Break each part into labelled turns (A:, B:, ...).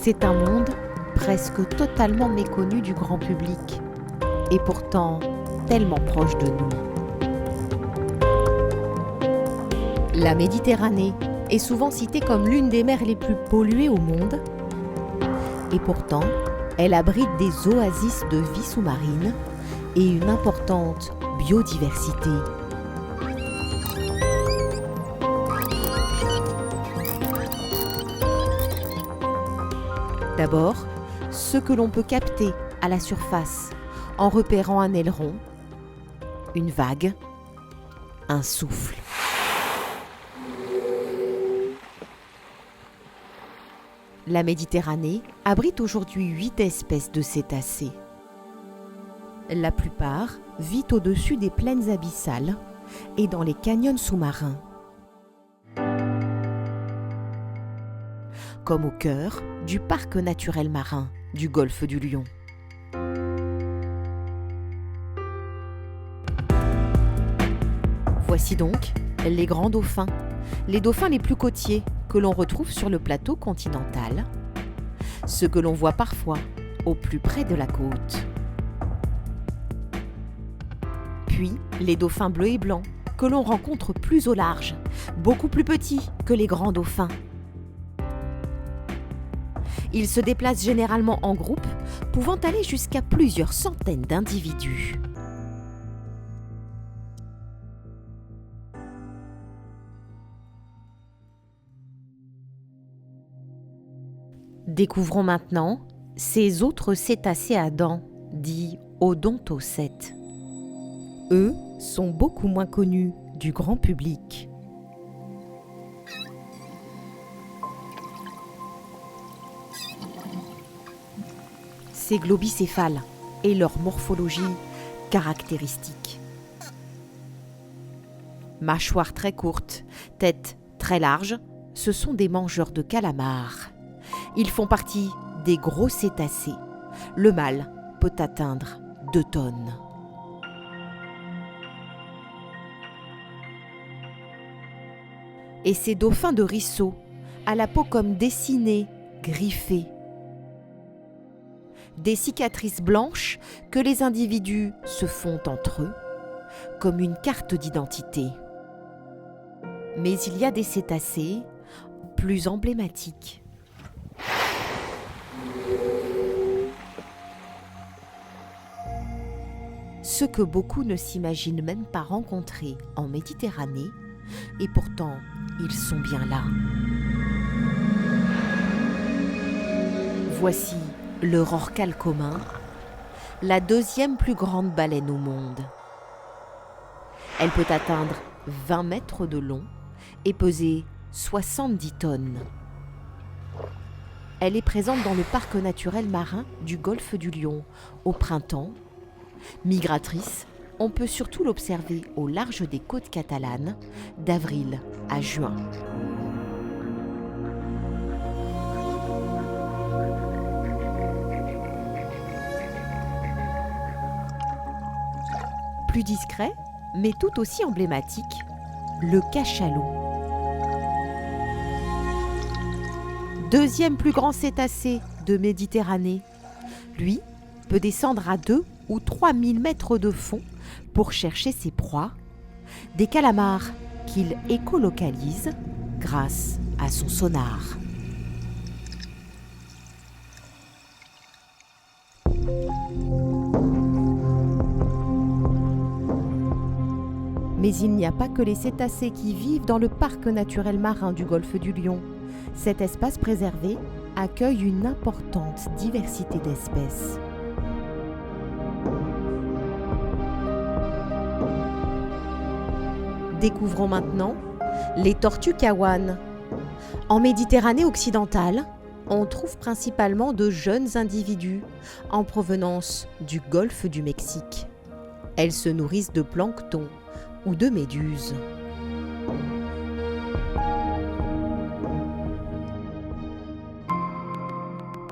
A: C'est un monde presque totalement méconnu du grand public et pourtant tellement proche de nous. La Méditerranée est souvent citée comme l'une des mers les plus polluées au monde et pourtant elle abrite des oasis de vie sous-marine et une importante biodiversité. D'abord, ce que l'on peut capter à la surface en repérant un aileron, une vague, un souffle. La Méditerranée abrite aujourd'hui 8 espèces de cétacés. La plupart vit au-dessus des plaines abyssales et dans les canyons sous-marins, comme au cœur du parc naturel marin du golfe du Lion. Voici donc les grands dauphins, les dauphins les plus côtiers que l'on retrouve sur le plateau continental, ceux que l'on voit parfois au plus près de la côte. Puis les dauphins bleus et blancs que l'on rencontre plus au large, beaucoup plus petits que les grands dauphins. Ils se déplacent généralement en groupe, pouvant aller jusqu'à plusieurs centaines d'individus. Découvrons maintenant ces autres cétacés à dents, dits odontocètes. Eux sont beaucoup moins connus du grand public. Ces globicéphales et leur morphologie caractéristique. Mâchoire très courte, tête très large, ce sont des mangeurs de calamars. Ils font partie des gros cétacés. Le mâle peut atteindre 2 tonnes. Et ces dauphins de ruisseau, à la peau comme dessinée, griffée. Des cicatrices blanches que les individus se font entre eux, comme une carte d'identité. Mais il y a des cétacés plus emblématiques. Ce que beaucoup ne s'imaginent même pas rencontrer en Méditerranée, et pourtant ils sont bien là. Voici le rorqual commun, la 2e plus grande baleine au monde. Elle peut atteindre 20 mètres de long et peser 70 tonnes. Elle est présente dans le parc naturel marin du golfe du Lion au printemps. Migratrice, on peut surtout l'observer au large des côtes catalanes d'avril à juin. Plus discret, mais tout aussi emblématique, le cachalot. 2e plus grand cétacé de Méditerranée. Lui peut descendre à 2 ou 3 000 mètres de fond pour chercher ses proies, des calamars qu'il écolocalise grâce à son sonar. Mais il n'y a pas que les cétacés qui vivent dans le parc naturel marin du golfe du Lion. Cet espace préservé accueille une importante diversité d'espèces. Découvrons maintenant les tortues kawanes. En Méditerranée occidentale, on trouve principalement de jeunes individus en provenance du golfe du Mexique. Elles se nourrissent de plancton ou de méduses.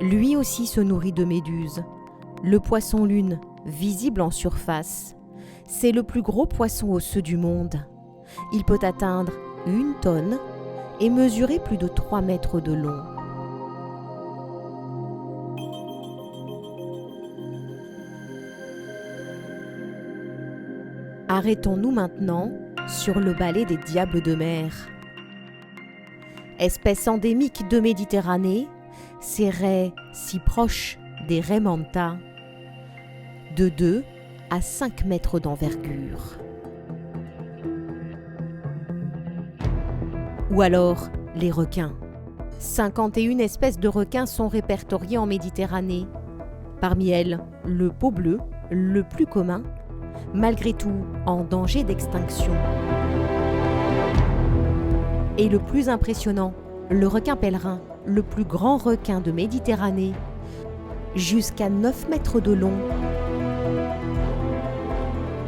A: Lui aussi se nourrit de méduses. Le poisson-lune, visible en surface, c'est le plus gros poisson osseux du monde. Il peut atteindre 1 tonne et mesurer plus de 3 mètres de long. Arrêtons-nous maintenant sur le balai des diables de mer. Espèce endémique de Méditerranée, ces raies si proches des raies manta, de 2 à 5 mètres d'envergure. Ou alors les requins. 51 espèces de requins sont répertoriées en Méditerranée. Parmi elles, le peau bleu, le plus commun, malgré tout en danger d'extinction. Et le plus impressionnant, le requin pèlerin, le plus grand requin de Méditerranée, jusqu'à 9 mètres de long.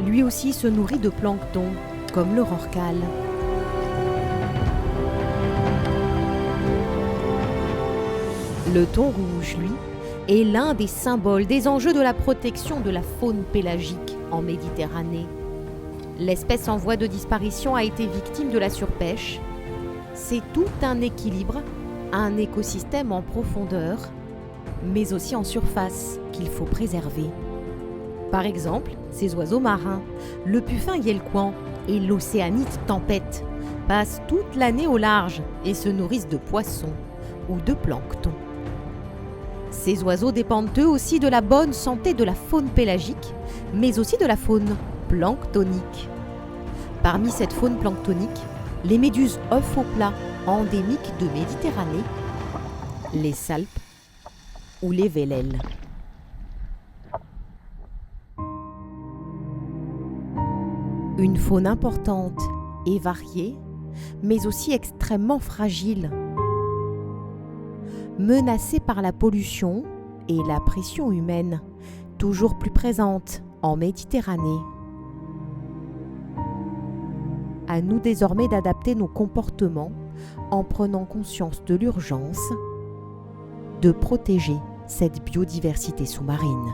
A: Lui aussi se nourrit de plancton, comme le rorqual. Le thon rouge, lui, est l'un des symboles des enjeux de la protection de la faune pélagique en Méditerranée. L'espèce en voie de disparition a été victime de la surpêche. C'est tout un équilibre, un écosystème en profondeur, mais aussi en surface qu'il faut préserver. Par exemple, ces oiseaux marins, le puffin yelkouan et l'océanite tempête, passent toute l'année au large et se nourrissent de poissons ou de plancton. Ces oiseaux dépendent eux aussi de la bonne santé de la faune pélagique, mais aussi de la faune planctonique. Parmi cette faune planctonique, les méduses œufs au plat endémiques de Méditerranée, les salpes ou les vélèles. Une faune importante et variée, mais aussi extrêmement fragile. Menacée par la pollution et la pression humaine, toujours plus présente en Méditerranée. À nous désormais d'adapter nos comportements en prenant conscience de l'urgence de protéger cette biodiversité sous-marine.